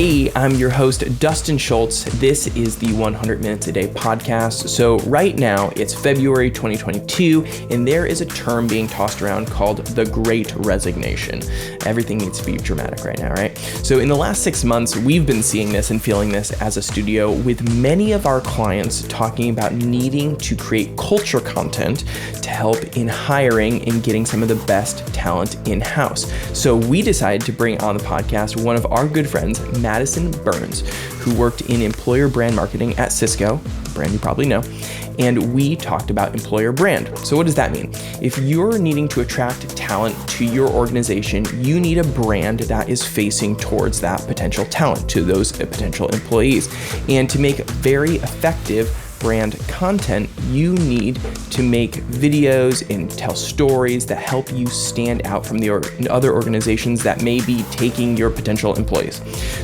Hey, I'm your host, Dustin Schultz. This is the 100 Minutes a Day podcast. So right now it's February 2022, and there is a term being tossed around called the Great Resignation. Everything needs to be dramatic right now, right? So in the last 6 months, we've been seeing this and feeling this as a studio with many of our clients talking about needing to create culture content to help in hiring and getting some of the best talent in-house. So we decided to bring on the podcast one of our good friends, Madison Burns, who worked in employer brand marketing at Cisco, a brand you probably know, and we talked about employer brand. So what does that mean? If you're needing to attract talent to your organization, you need a brand that is facing towards that potential talent, to those potential employees. And to make very effective brand content, you need to make videos and tell stories that help you stand out from the other organizations that may be taking your potential employees.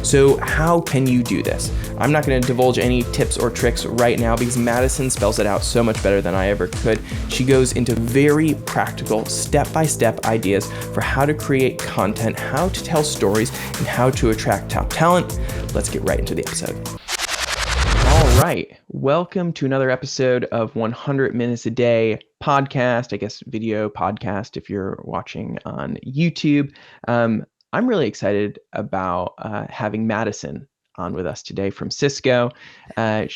So how can you do this? I'm not going to divulge any tips or tricks right now because Madison spells it out so much better than I ever could. She goes into very practical, step-by-step ideas for how to create content, how to tell stories, and how to attract top talent. Let's get right into the episode. All right. Welcome to another episode of 100 Minutes a Day podcast, I guess video podcast if you're watching on YouTube. I'm really excited about having Madison on with us today from Cisco. Her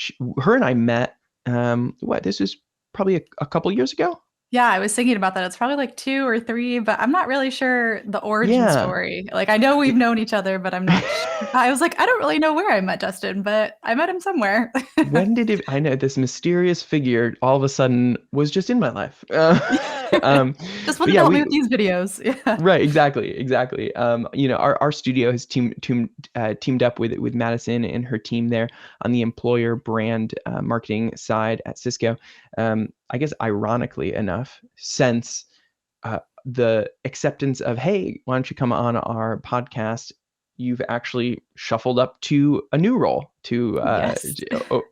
and I met, this was probably a couple years ago? Yeah, I was thinking about that. It's probably like 2 or 3, but I'm not really sure the origin story. Like, I know we've known each other, but I'm not sure. I was like, I don't really know where I met Justin, but I met him somewhere. When did it? I know this mysterious figure all of a sudden was just in my life. Just wanted to help me with these videos. Yeah. Right, exactly. Our studio has teamed up with Madison and her team there on the employer brand marketing side at Cisco. I guess ironically enough, since the acceptance of, hey, why don't you come on our podcast, you've actually shuffled up to a new role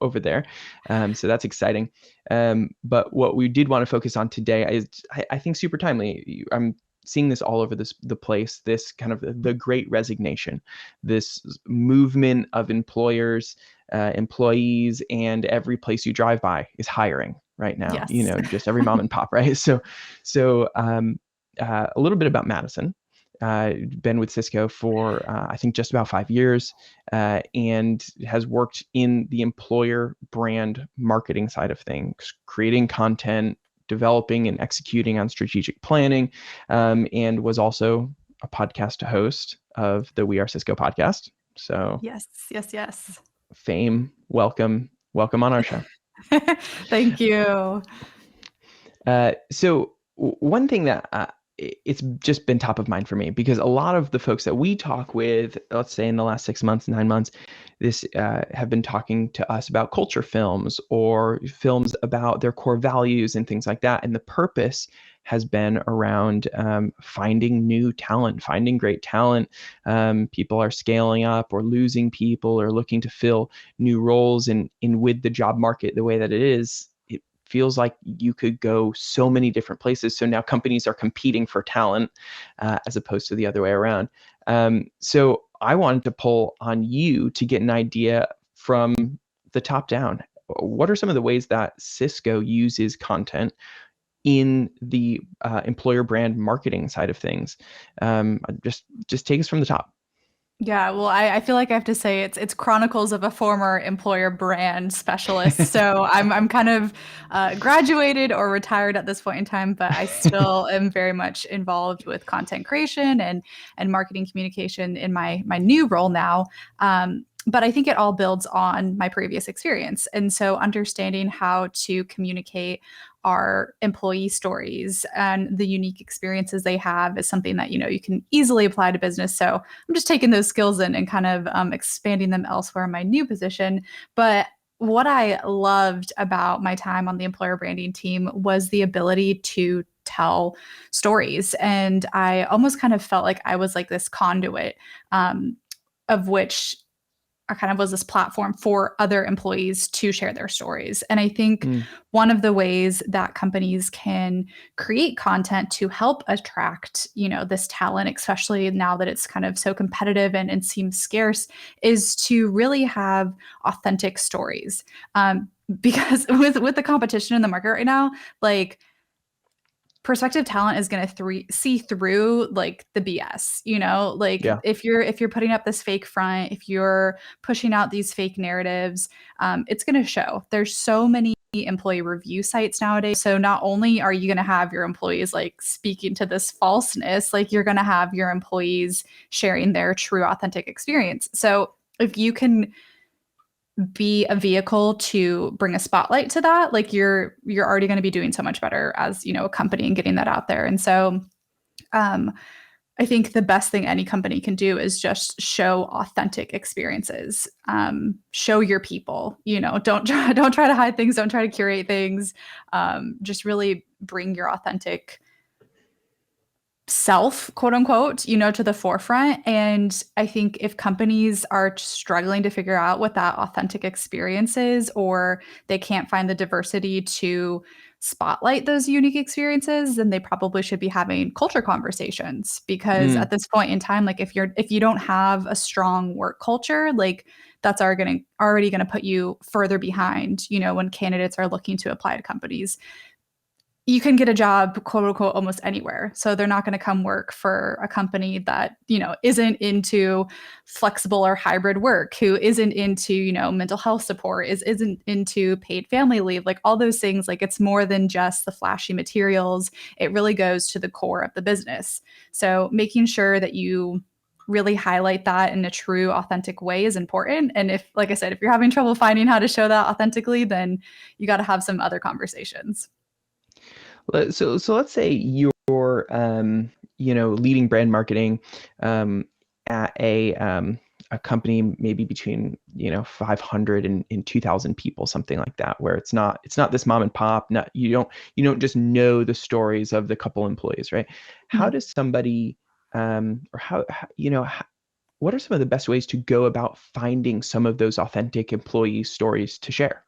over there. So that's exciting. But what we did want to focus on today is, I think, super timely. I'm seeing this all over the place, this kind of the Great Resignation, this movement of employers, employees, and every place you drive by is hiring right now. Yes. Just every mom and pop, right? So a little bit about Madison. Been with Cisco for, I think, just about 5 years, and has worked in the employer brand marketing side of things, creating content, developing and executing on strategic planning, and was also a podcast host of the We Are Cisco podcast. So yes. Fame, welcome on our show. Thank you. So one thing that it's just been top of mind for me, because a lot of the folks that we talk with, let's say in the last 6 months, 9 months, have been talking to us about culture films or films about their core values and things like that. And the purpose has been around finding new talent, finding great talent. People are scaling up or losing people or looking to fill new roles. And with the job market the way that it is, feels like you could go so many different places. So now companies are competing for talent as opposed to the other way around. So I wanted to pull on you to get an idea from the top down. What are some of the ways that Cisco uses content in the employer brand marketing side of things? Just take us from the top. Yeah, well, I feel like I have to say it's chronicles of a former employer brand specialist. So I'm kind of graduated or retired at this point in time, but I still am very much involved with content creation and marketing communication in my new role now. But I think it all builds on my previous experience. And so understanding how to communicate our employee stories and the unique experiences they have is something that, you can easily apply to business. So I'm just taking those skills and kind of expanding them elsewhere in my new position. But what I loved about my time on the employer branding team was the ability to tell stories. And I almost kind of felt like I was like this conduit of which kind of was this platform for other employees to share their stories. And I think Mm. one of the ways that companies can create content to help attract, this talent, especially now that it's kind of so competitive and seems scarce, is to really have authentic stories. Because with the competition in the market right now, like prospective talent is going to see through like the BS, like Yeah. if you're putting up this fake front, if you're pushing out these fake narratives, it's going to show. There's so many employee review sites nowadays. So not only are you going to have your employees like speaking to this falseness, like you're going to have your employees sharing their true authentic experience. So if you can be a vehicle to bring a spotlight to that, like you're already going to be doing so much better as a company and getting that out there. And so um I think the best thing any company can do is just show authentic experiences. Show your people, don't try to hide things, don't try to curate things. Just really bring your authentic self, quote unquote, to the forefront. And I think if companies are struggling to figure out what that authentic experience is, or they can't find the diversity to spotlight those unique experiences, then they probably should be having culture conversations. Because Mm. at this point in time, like if you don't have a strong work culture, like that's already gonna put you further behind, when candidates are looking to apply to companies. You can get a job, quote unquote, almost anywhere. So they're not going to come work for a company that, isn't into flexible or hybrid work, who isn't into, mental health support, isn't into paid family leave, like all those things. Like it's more than just the flashy materials. It really goes to the core of the business. So making sure that you really highlight that in a true, authentic way is important. And if, like I said, if you're having trouble finding how to show that authentically, then you got to have some other conversations. So let's say you're leading brand marketing at a company maybe between 500 and 2,000 people, something like that, where it's not this mom and pop. Not you don't just know the stories of the couple employees, right? How Mhm. does somebody or what are some of the best ways to go about finding some of those authentic employee stories to share?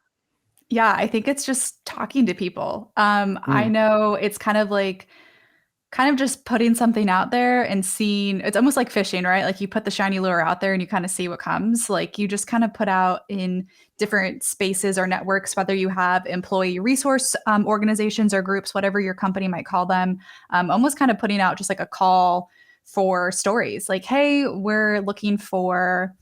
Yeah, I think it's just talking to people. I Mm. know it's kind of just putting something out there and seeing. It's almost like fishing, right? Like you put the shiny lure out there and you kind of see what comes. Like you just kind of put out in different spaces or networks, whether you have employee resource organizations or groups, whatever your company might call them, almost kind of putting out just like a call for stories. Like, hey, we're looking for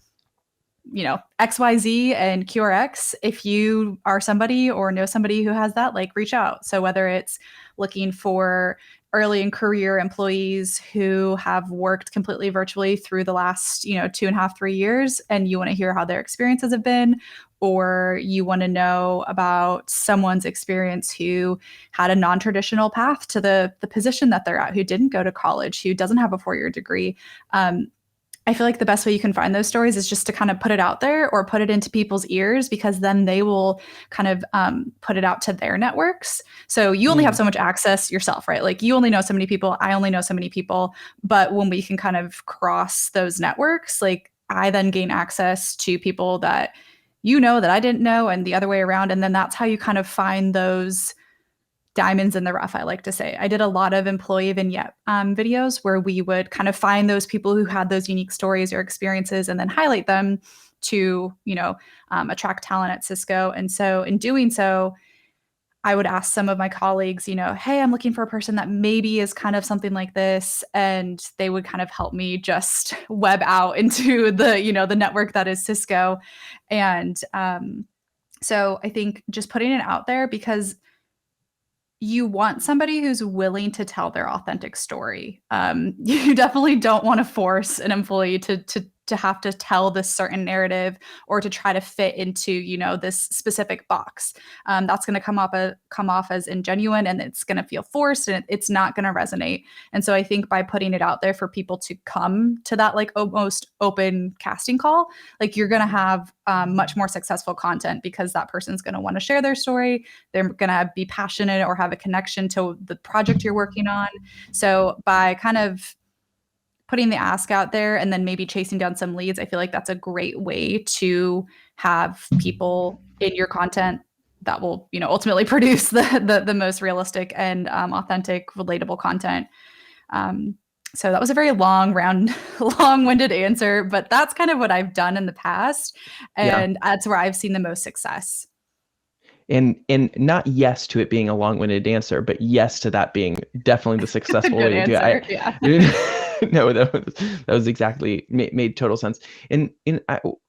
XYZ and QRX. If you are somebody or know somebody who has that, like reach out. So whether it's looking for early in career employees who have worked completely virtually through the last, 2.5, 3 years, and you want to hear how their experiences have been, or you want to know about someone's experience who had a non-traditional path to the position that they're at, who didn't go to college, who doesn't have a 4-year degree. I feel like the best way you can find those stories is just to kind of put it out there or put it into people's ears, because then they will kind of put it out to their networks. So you only have Mm. so much access yourself, right? Like you only know so many people. I only know so many people. But when we can kind of cross those networks, like I then gain access to people that that I didn't know, and the other way around. And then that's how you kind of find those diamonds in the rough, I like to say. I did a lot of employee vignette videos where we would kind of find those people who had those unique stories or experiences and then highlight them to, attract talent at Cisco. And so in doing so, I would ask some of my colleagues, hey, I'm looking for a person that maybe is kind of something like this. And they would kind of help me just web out into the network that is Cisco. And so I think just putting it out there, because you want somebody who's willing to tell their authentic story. You definitely don't want to force an employee to have to tell this certain narrative or to try to fit into this specific box. That's going to come off as ingenuine, and it's going to feel forced, and it's not going to resonate. And so I think by putting it out there for people to come to that like almost open casting call, like you're going to have much more successful content, because that person's going to want to share their story. They're going to be passionate or have a connection to the project you're working on. So by kind of putting the ask out there and then maybe chasing down some leads, I feel like that's a great way to have people in your content that will, ultimately produce the most realistic and authentic, relatable content. Um, so that was a very long-winded answer, but that's kind of what I've done in the past, Yeah. and that's where I've seen the most success. And not yes to it being a long-winded answer, but yes to that being definitely the successful way Good to do answer. it. Yeah. No, that was exactly made total sense. And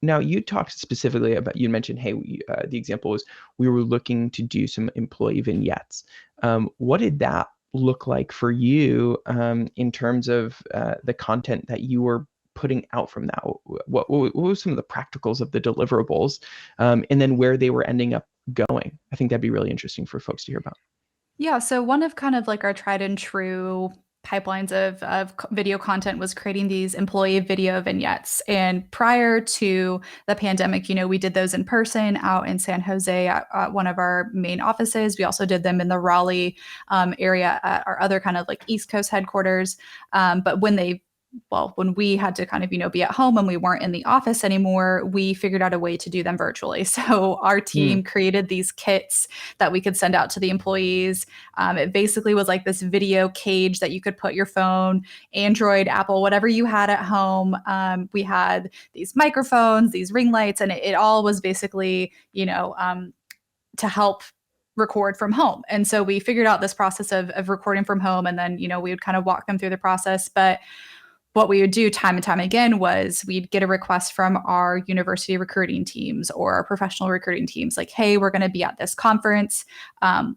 now you talked specifically about, you mentioned, hey, the example was we were looking to do some employee vignettes. What did that look like for you in terms of the content that you were putting out from that? What were some of the practicals of the deliverables, and then where they were ending up going? I think that'd be really interesting for folks to hear about. Yeah, so one of kind of like our tried and true pipelines of video content was creating these employee video vignettes. And prior to the pandemic, we did those in person out in San Jose at one of our main offices. We also did them in the Raleigh area at our other kind of like East Coast headquarters. But when we had to kind of, be at home and we weren't in the office anymore, we figured out a way to do them virtually. So our team created these kits that we could send out to the employees. It basically was like this video cage that you could put your phone, Android, Apple, whatever you had at home. We had these microphones, these ring lights, and it all was basically, to help record from home. And so we figured out this process of recording from home, and then, we would kind of walk them through the process. But what we would do time and time again was we'd get a request from our university recruiting teams or our professional recruiting teams like, hey, we're going to be at this conference.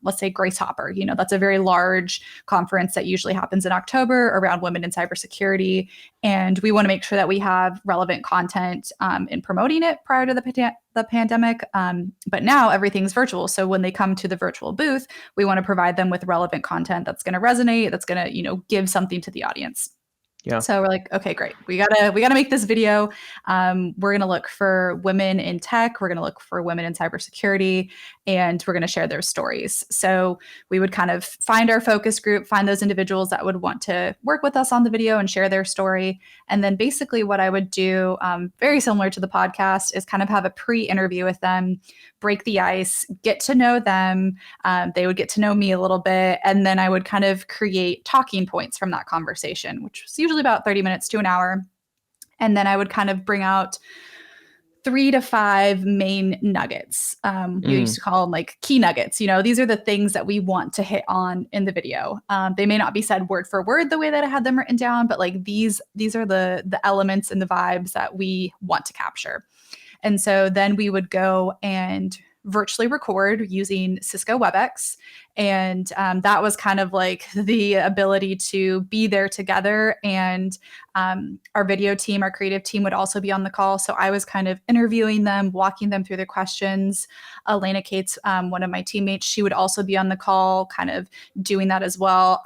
Let's say Grace Hopper, that's a very large conference that usually happens in October around women in cybersecurity. And we want to make sure that we have relevant content in promoting it prior to the pandemic. But now everything's virtual. So when they come to the virtual booth, we want to provide them with relevant content that's going to resonate, that's going to, give something to the audience. Yeah. So we're like, okay, great. We gotta make this video. We're gonna look for women in tech. We're gonna look for women in cybersecurity, and we're gonna share their stories. So we would kind of find our focus group, find those individuals that would want to work with us on the video and share their story. And then basically what I would do, very similar to the podcast, is kind of have a pre-interview with them, break the ice, get to know them. They would get to know me a little bit, and then I would kind of create talking points from that conversation, which was usually about 30 minutes to an hour. And then I would kind of bring out 3 to 5 main nuggets. We used to call them like key nuggets. These are the things that we want to hit on in the video. They may not be said word for word the way that I had them written down, but like these are the elements and the vibes that we want to capture. And so then we would go and virtually record using Cisco WebEx. And that was kind of like the ability to be there together. And our video team, our creative team would also be on the call. So I was kind of interviewing them, walking them through their questions. Elena Cates, one of my teammates, she would also be on the call, kind of doing that as well.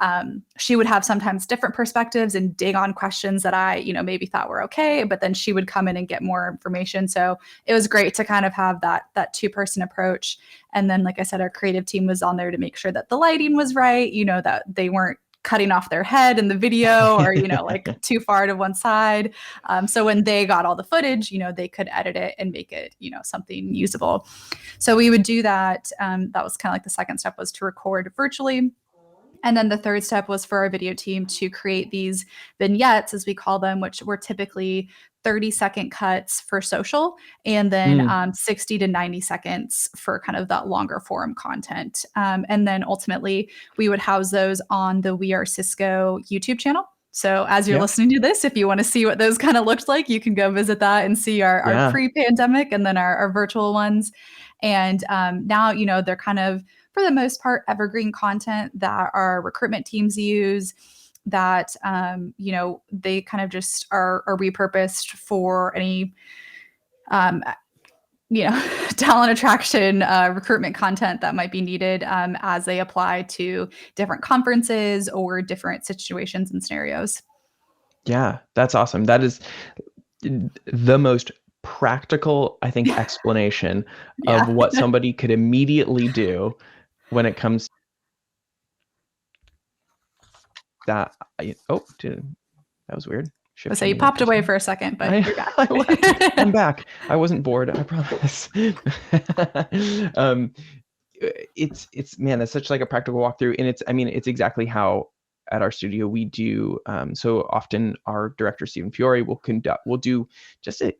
She would have sometimes different perspectives and dig on questions that I, maybe thought were okay, but then she would come in and get more information. So it was great to kind of have that two-person approach. And then, like I said, our creative team was on there to make sure that the lighting was right, that they weren't cutting off their head in the video or, like too far to one side. So when they got all the footage, they could edit it and make it, something usable. So we would do that. That was kind of like the second step, was to record virtually. And then the third step was for our video team to create these vignettes, as we call them, which were typically 30-second cuts for social, and then 60 to 90 seconds for kind of that longer form content. And then ultimately, we would house those on the We Are Cisco YouTube channel. So as you're listening to this, if you want to see what those kind of looked like, you can go visit that and see our pre-pandemic and then our virtual ones. And now, they're kind of, for the most part, evergreen content that our recruitment teams use, that, they kind of just are repurposed for any, talent attraction, recruitment content that might be needed as they apply to different conferences or different situations and scenarios. Yeah, that's awesome. That is the most practical, I think, explanation of what somebody could immediately do when it comes to that. That was weird. So shifting you the work popped as away well. for a second, but I, you're back. I left. I'm back. I wasn't bored. I promise. um, it's man, that's such like a practical walkthrough, and I mean, it's exactly how at our studio we do. So often our director Stephen Fiore will do just it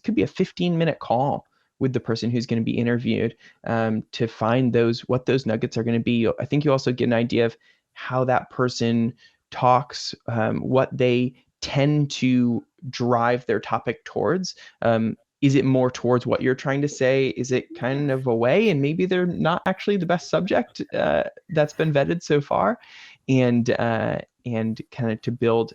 could be a 15-minute call with the person who's going to be interviewed, to find what those nuggets are going to be. I think you also get an idea of how that person talks, what they tend to drive their topic towards. Is it more towards what you're trying to say? Is it kind of away, and maybe they're not actually the best subject that's been vetted so far, and kind of to build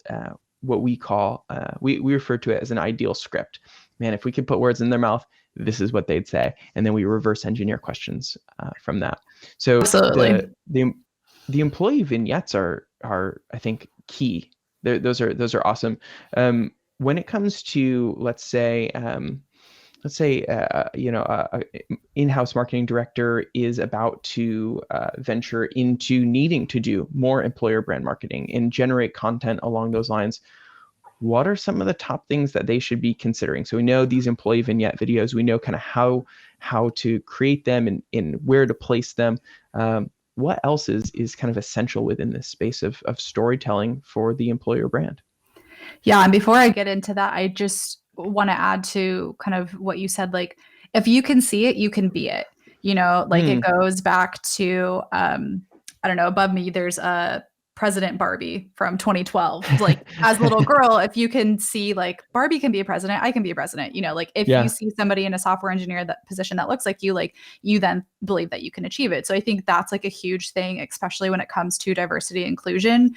what we call, we refer to it as an ideal script. Man, if we could put words in their mouth, this is what they'd say, and then we reverse engineer questions from that. So Absolutely. the employee vignettes are I think key. Those are awesome. When it comes to, let's say in-house marketing director is about to venture into needing to do more employer brand marketing and generate content along those lines, what are some of the top things that they should be considering? So we know these employee vignette videos, we know kind of how to create them and where to place them. What else is kind of essential within this space of storytelling for the employer brand? Yeah, and before I get into that, I just want to add to kind of what you said, like if you can see it, you can be it. Like it goes back to I don't know, above me there's a President Barbie from 2012. Like as a little girl, if you can see like Barbie can be a president, I can be a president. Like if you Yeah. see somebody in a software engineer that position that looks like you then believe that you can achieve it. So I think that's like a huge thing, especially when it comes to diversity and inclusion.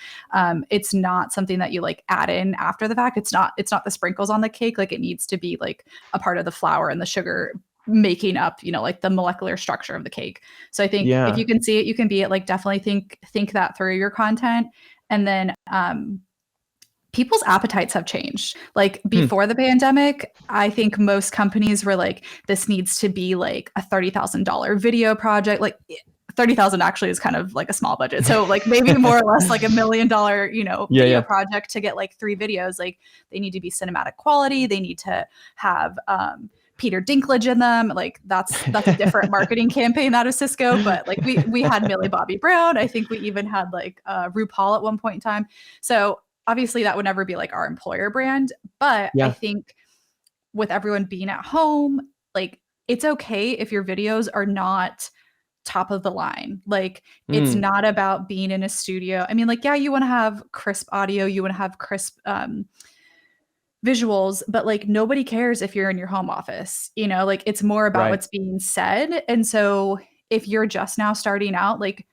It's not something that you like add in after the fact. It's not the sprinkles on the cake. Like it needs to be like a part of the flour and the sugar making up, like the molecular structure of the cake. So I think if you can see it, you can be it. Like definitely think that through your content. And then people's appetites have changed. Like before the pandemic, I think most companies were like, this needs to be like a $30,000 video project. Like 30,000 actually is kind of like a small budget. So like maybe more or less like $1 million, video project to get like 3 videos. Like they need to be cinematic quality. They need to have Peter Dinklage in them. Like that's a different marketing campaign out of Cisco. But like we had Millie Bobby Brown. I think we even had like RuPaul at one point in time. So obviously that would never be like our employer brand. But I think with everyone being at home, like it's okay if your videos are not top of the line. Like it's not about being in a studio. I mean, like, yeah, you want to have crisp audio, you want to have crisp visuals, but like nobody cares if you're in your home office, like it's more about what's being said. And so if you're just now starting out, like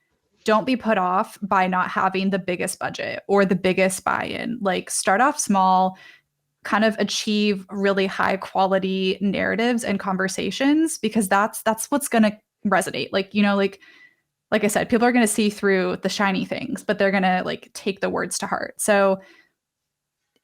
don't be put off by not having the biggest budget or the biggest buy-in. Like start off small, kind of achieve really high quality narratives and conversations, because that's what's going to resonate. Like, like I said, people are going to see through the shiny things, but they're going to like take the words to heart. So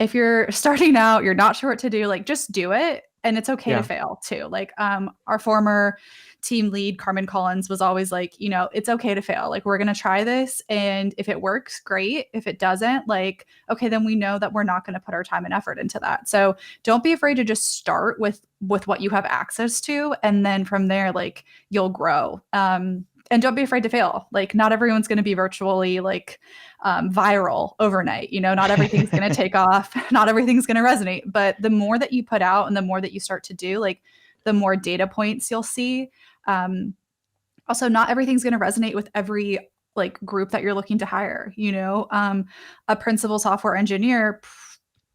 if you're starting out, you're not sure what to do, like just do it. And it's okay to fail too. Like our former team lead, Carmen Collins, was always like, it's okay to fail. Like we're going to try this. And if it works, great. If it doesn't, like, okay, then we know that we're not going to put our time and effort into that. So don't be afraid to just start with what you have access to. And then from there, like you'll grow. And don't be afraid to fail. Like not everyone's going to be virtually like viral overnight. Not everything's going to take off. Not everything's going to resonate. But the more that you put out and the more that you start to do, like the more data points you'll see. Also, not everything's going to resonate with every like group that you're looking to hire. A principal software engineer,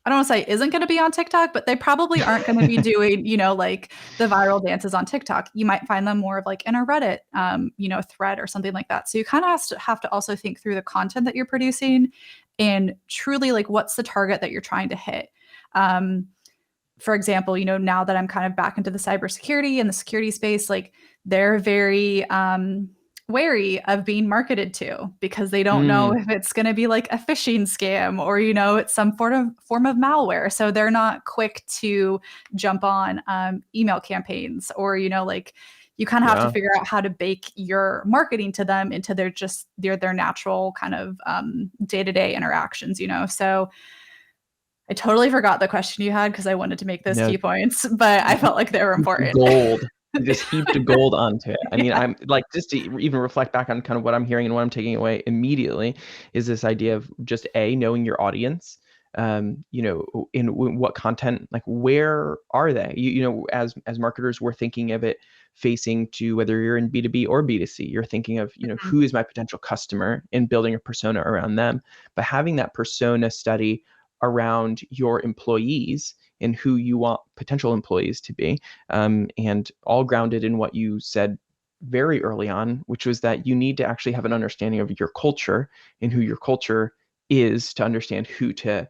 I don't want to say isn't going to be on TikTok, but they probably aren't going to be doing, like the viral dances on TikTok. You might find them more of like in a Reddit, thread or something like that. So you kind of have to also think through the content that you're producing and truly like what's the target that you're trying to hit. For example, now that I'm kind of back into the cybersecurity and the security space, like they're very wary of being marketed to because they don't know if it's going to be like a phishing scam or, it's some form of malware. So they're not quick to jump on email campaigns or, like you kind of have to figure out how to bake your marketing to them into their natural kind of day-to-day interactions, So I totally forgot the question you had because I wanted to make those No, key points, but I felt like they were important. gold. You just heaped gold onto it. I mean, Yeah. I'm like, just to even reflect back on kind of what I'm hearing and what I'm taking away immediately is this idea of just knowing your audience. In what content, like where are they? As marketers, we're thinking of it facing to whether you're in B2B or B2C. You're thinking of, Mhm. who is my potential customer and building a persona around them. But having that persona study around your employees and who you want potential employees to be, and all grounded in what you said very early on, which was that you need to actually have an understanding of your culture and who your culture is to understand who to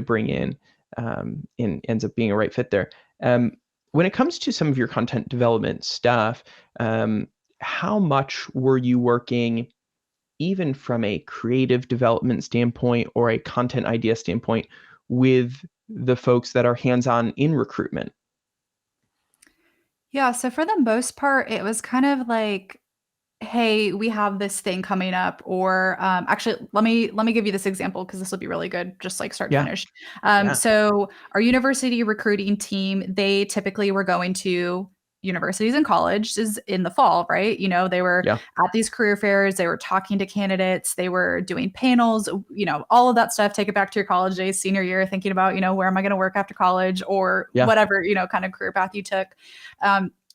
bring in, and ends up being a right fit there. When it comes to some of your content development stuff, how much were you working even from a creative development standpoint or a content idea standpoint with the folks that are hands-on in recruitment? Yeah, so for the most part, it was kind of like, hey, we have this thing coming up, or actually, let me give you this example because this will be really good, just like start to Yeah, finish. yeah, So our university recruiting team, they typically were going to universities and colleges in the fall, right? They were yeah, at these career fairs, they were talking to candidates, they were doing panels, all of that stuff. Take it back to your college days, senior year, thinking about, where am I going to work after college or yeah. whatever, kind of career path you took.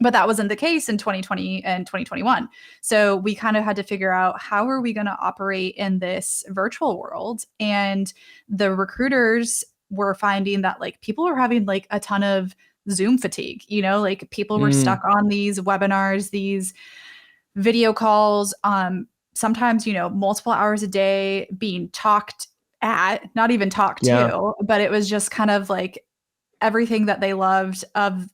But that wasn't the case in 2020 and 2021. So we kind of had to figure out how are we going to operate in this virtual world. And the recruiters were finding that like people were having like a ton of Zoom fatigue, like people were Mm, stuck on these webinars, these video calls, sometimes, multiple hours a day being talked at, not even talked yeah, to, but it was just kind of like everything that they loved of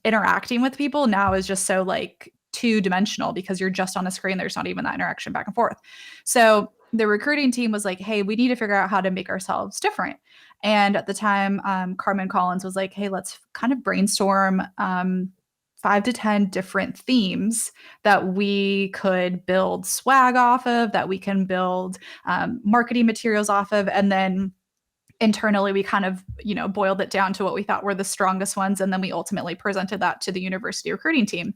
interacting with people now is just so like two-dimensional because you're just on a screen. There's not even that interaction back and forth. So the recruiting team was like, hey, we need to figure out how to make ourselves different. And at the time, Carmen Collins was like, hey, let's kind of brainstorm 5 to 10 different themes that we could build swag off of, that we can build marketing materials off of, and then internally we kind of boiled it down to what we thought were the strongest ones, and then we ultimately presented that to the university recruiting team.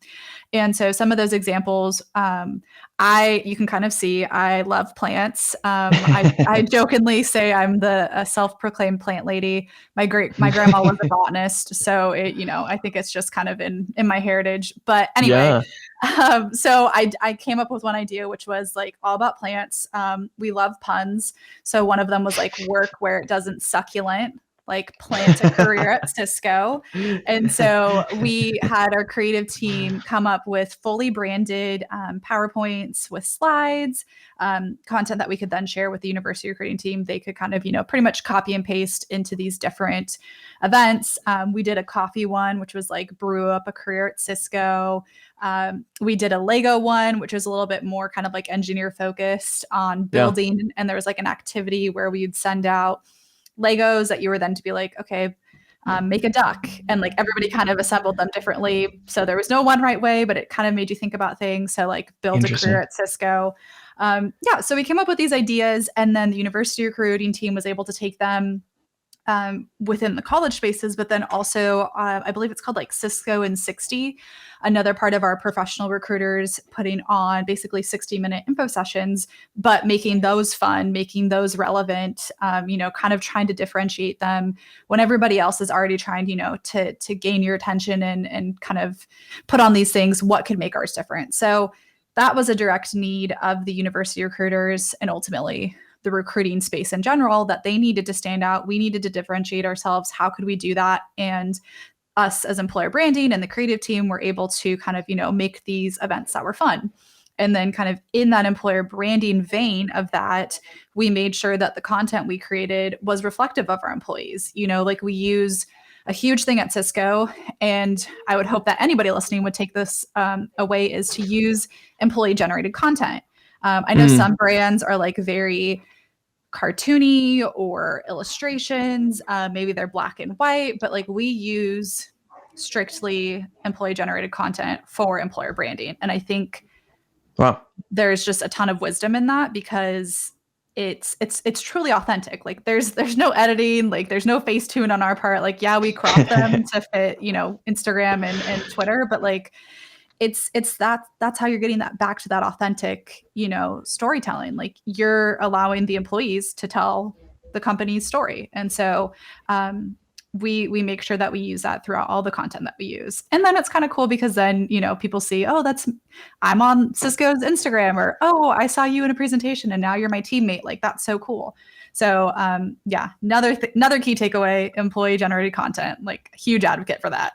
And so some of those examples, you can kind of see I love plants. I jokingly say I'm the self-proclaimed plant lady. My grandma was a botanist, so I think it's just kind of in my heritage. But anyway, yeah, so I came up with one idea, which was like all about plants. We love puns. So one of them was like work where it doesn't succulent, like plant a career at Cisco. And so we had our creative team come up with fully branded PowerPoints with slides, content that we could then share with the university recruiting team. They could kind of, pretty much copy and paste into these different events. We did a coffee one, which was like brew up a career at Cisco. We did a Lego one, which was a little bit more kind of like engineer focused on yeah. building. And there was like an activity where we'd send out Legos that you were then to be like, okay, make a duck. And like everybody kind of assembled them differently. So there was no one right way, but it kind of made you think about things. So like build a career Interesting. at Cisco. Yeah. So we came up with these ideas, and then the university recruiting team was able to take them within the college spaces, but then also I believe it's called like Cisco in 60, another part of our professional recruiters putting on basically 60-minute info sessions, but making those fun, making those relevant, kind of trying to differentiate them when everybody else is already trying, to gain your attention and kind of put on these things. What could make ours different? So that was a direct need of the university recruiters and ultimately the recruiting space in general, that they needed to stand out. We needed to differentiate ourselves. How could we do that? And us as employer branding and the creative team were able to kind of, make these events that were fun. And then kind of in that employer branding vein of that, we made sure that the content we created was reflective of our employees. Like we use a huge thing at Cisco, and I would hope that anybody listening would take this away, is to use employee generated content. I know Mm, some brands are like very cartoony or illustrations. Maybe they're black and white, but like we use strictly employee generated content for employer branding. And I think wow. there's just a ton of wisdom in that because it's truly authentic. Like there's no editing, like there's no Facetune on our part. Like yeah, we crop them to fit, Instagram and Twitter, but like it's that's how you're getting that back to that authentic, storytelling. Like you're allowing the employees to tell the company's story. And so we make sure that we use that throughout all the content that we use. And then it's kind of cool because then, people see, oh, I'm on Cisco's Instagram, or, oh, I saw you in a presentation and now you're my teammate. Like that's so cool. So yeah, another key takeaway, employee generated content, like huge advocate for that.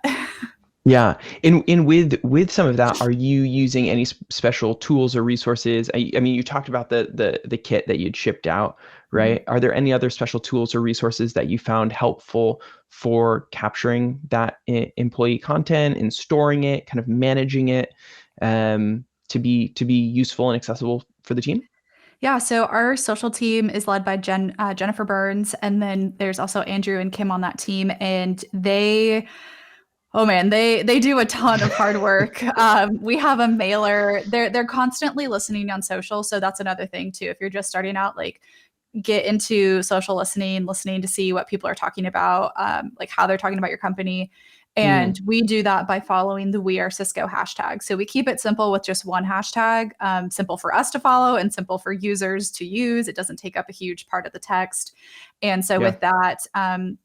Yeah. And with some of that, are you using any special tools or resources? I mean, you talked about the kit that you'd shipped out, right? Are there any other special tools or resources that you found helpful for capturing that employee content and storing it, kind of managing it, to be useful and accessible for the team? Yeah, so our social team is led by Jennifer Burns, and then there's also Andrew and Kim on that team, and oh man, they do a ton of hard work. We have a mailer. They're constantly listening on social, so that's another thing too. If you're just starting out, like get into social listening to see what people are talking about, like how they're talking about your company. And we do that by following the We Are Cisco hashtag. So we keep it simple with just one hashtag, simple for us to follow and simple for users to use. It doesn't take up a huge part of the text. And so with that,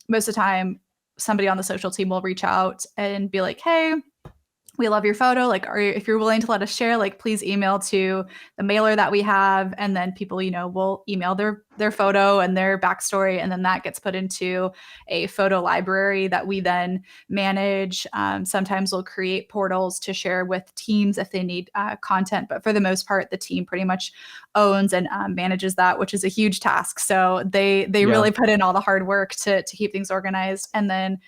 most of the time, somebody on the social team will reach out and be like, hey, we love your photo. Like, if you're willing to let us share, like, please email to the mailer that we have. And then people, will email their photo and their backstory. And then that gets put into a photo library that we then manage. Sometimes we'll create portals to share with teams if they need content. But for the most part, the team pretty much owns and manages that, which is a huge task. So they really put in all the hard work to keep things organized. And then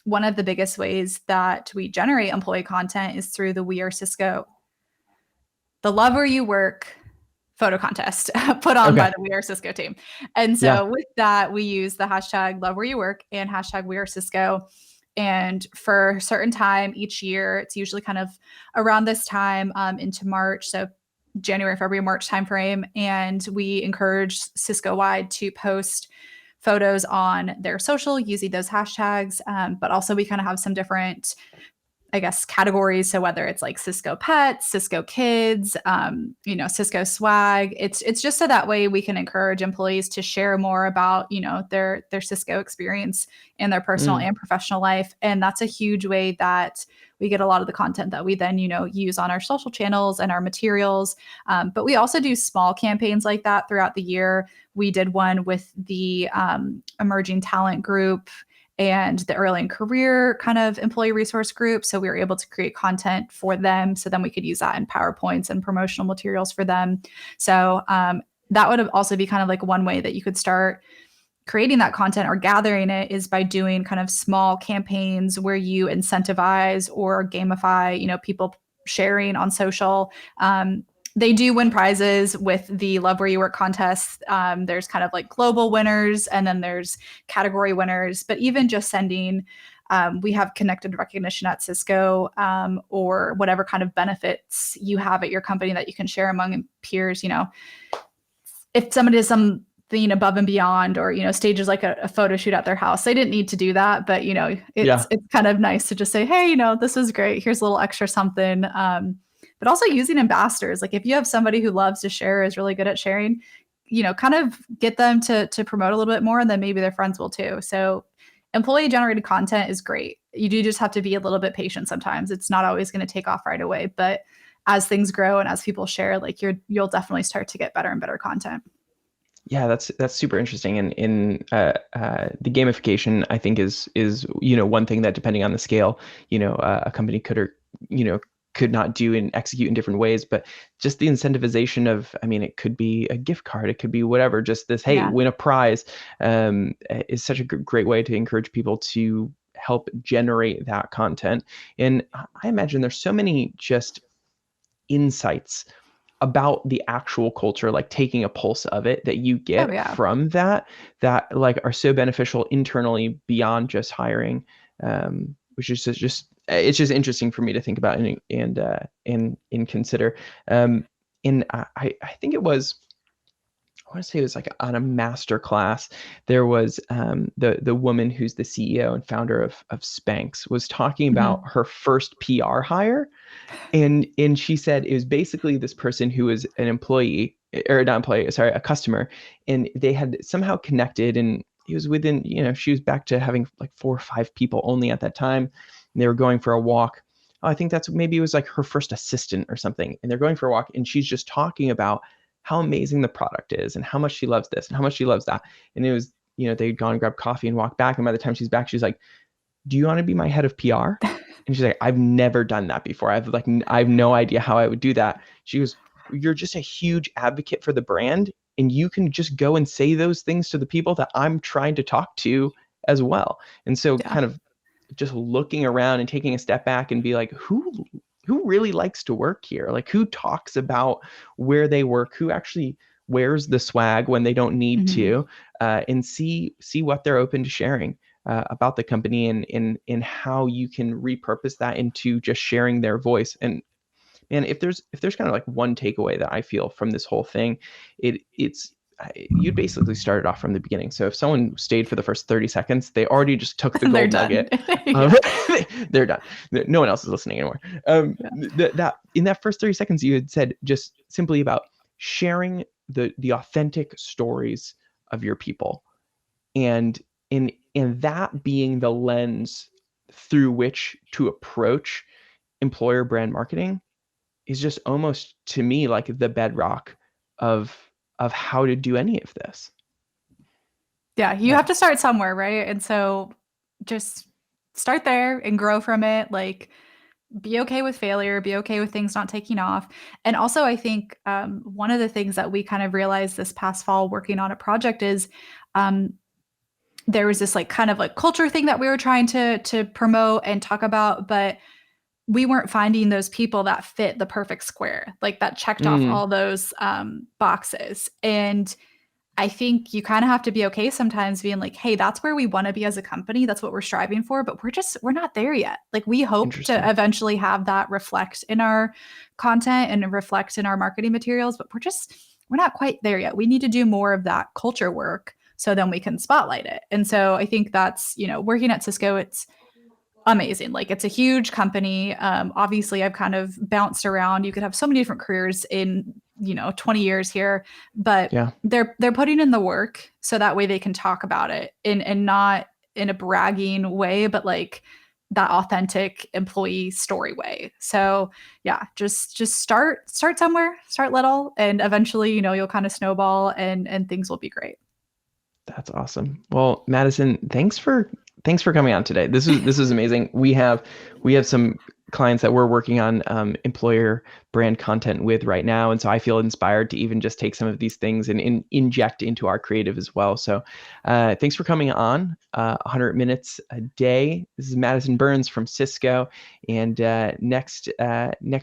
one of the biggest ways that we generate employee content is through the We Are Cisco, the Love Where You Work photo contest put on by the We Are Cisco team. And so with that, we use the hashtag Love Where You Work and hashtag We Are Cisco. And for a certain time each year, it's usually kind of around this time into March. So January, February, March timeframe. And we encourage Cisco-wide to post photos on their social using those hashtags. But also we kind of have some different, I guess, categories. So whether it's like Cisco Pets, Cisco Kids, Cisco Swag, it's just so that way we can encourage employees to share more about, their Cisco experience in their personal and professional life. And that's a huge way that we get a lot of the content that we then, use on our social channels and our materials. But we also do small campaigns like that throughout the year. We did one with the emerging talent group and the early in career kind of employee resource group. So we were able to create content for them. So then we could use that in PowerPoints and promotional materials for them. So that would also be kind of like one way that you could start creating that content or gathering it, is by doing kind of small campaigns where you incentivize or gamify, people sharing on social. They do win prizes with the Love Where You Work contest. There's kind of like global winners, and then there's category winners. But even just sending, we have connected recognition at Cisco, or whatever kind of benefits you have at your company that you can share among peers. If somebody does something above and beyond, or stages like a photo shoot at their house, they didn't need to do that. But it's kind of nice to just say, hey, this is great. Here's a little extra something. But also using ambassadors. Like if you have somebody who loves to share, is really good at sharing, kind of get them to promote a little bit more, and then maybe their friends will too. So employee generated content is great. You do just have to be a little bit patient sometimes. It's not always going to take off right away, but as things grow and as people share, like you'll definitely start to get better and better content. Yeah, that's super interesting. And in the gamification, I think is one thing that, depending on the scale, a company could or could not do and execute in different ways. But just the incentivization of, it could be a gift card, it could be whatever, just this, hey, win a prize, is such a great way to encourage people to help generate that content. And I imagine there's so many just insights about the actual culture, like taking a pulse of it, that you get from that like are so beneficial internally beyond just hiring, which is just it's just interesting for me to think about and consider. And I think it was want to say it was like on a master class. There was the woman who's the CEO and founder of Spanx was talking about her first PR hire. And she said it was basically this person who was an employee, or not employee, sorry, a customer. And they had somehow connected, and it was within, she was back to having like 4 or 5 people only at that time. And they were going for a walk. Oh, I think maybe it was like her first assistant or something. And they're going for a walk, and she's just talking about how amazing the product is and how much she loves this and how much she loves that. And it was, they'd gone and grabbed coffee and walked back. And by the time she's back, she's like, do you want to be my head of PR? And she's like, I've never done that before. I have no idea how I would do that. She goes, you're just a huge advocate for the brand, and you can just go and say those things to the people that I'm trying to talk to as well. And so kind of just looking around and taking a step back and be like, who really likes to work here? Like, who talks about where they work? Who actually wears the swag when they don't need to? And see what they're open to sharing about the company, and how you can repurpose that into just sharing their voice. And if there's kind of like one takeaway that I feel from this whole thing, it's you'd basically started off from the beginning. So if someone stayed for the first 30 seconds, they already just took the gold nugget. They're done. No one else is listening anymore. That in that first 30 seconds, you had said just simply about sharing the authentic stories of your people, and that being the lens through which to approach employer brand marketing is just almost, to me, like the bedrock of how to do any of this. Yeah, you have to start somewhere, right? And so just start there and grow from it. Like, be okay with failure, be okay with things not taking off. And also, I think one of the things that we kind of realized this past fall working on a project is there was this like kind of like culture thing that we were trying to promote and talk about, but we weren't finding those people that fit the perfect square, like that checked off all those boxes. And I think you kind of have to be okay sometimes being like, hey, that's where we want to be as a company. That's what we're striving for, but we're not there yet. Like, we hope to eventually have that reflect in our content and reflect in our marketing materials, but we're not quite there yet. We need to do more of that culture work so then we can spotlight it. And so I think that's, working at Cisco, it's amazing. Like, it's a huge company. Obviously I've kind of bounced around. You could have so many different careers in, 20 years here, but they're putting in the work so that way they can talk about it and not in a bragging way, but like that authentic employee story way. So yeah, just start somewhere, start little, and eventually, you'll kind of snowball and things will be great. That's awesome. Well, Madison, thanks for coming on today. This is amazing. We have some clients that we're working on employer brand content with right now, and so I feel inspired to even just take some of these things and inject into our creative as well. So thanks for coming on 100 minutes a day. This is Madison Burns from Cisco, and next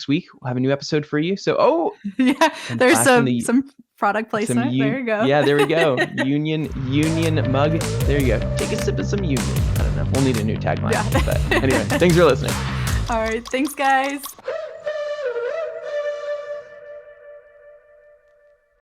week we'll have a new episode for you. So there's some product placement. There you go. Yeah, there we go. Union mug. There you go. Take a sip of some Union. I don't know. We'll need a new tagline. But anyway, thanks for listening. All right. Thanks, guys.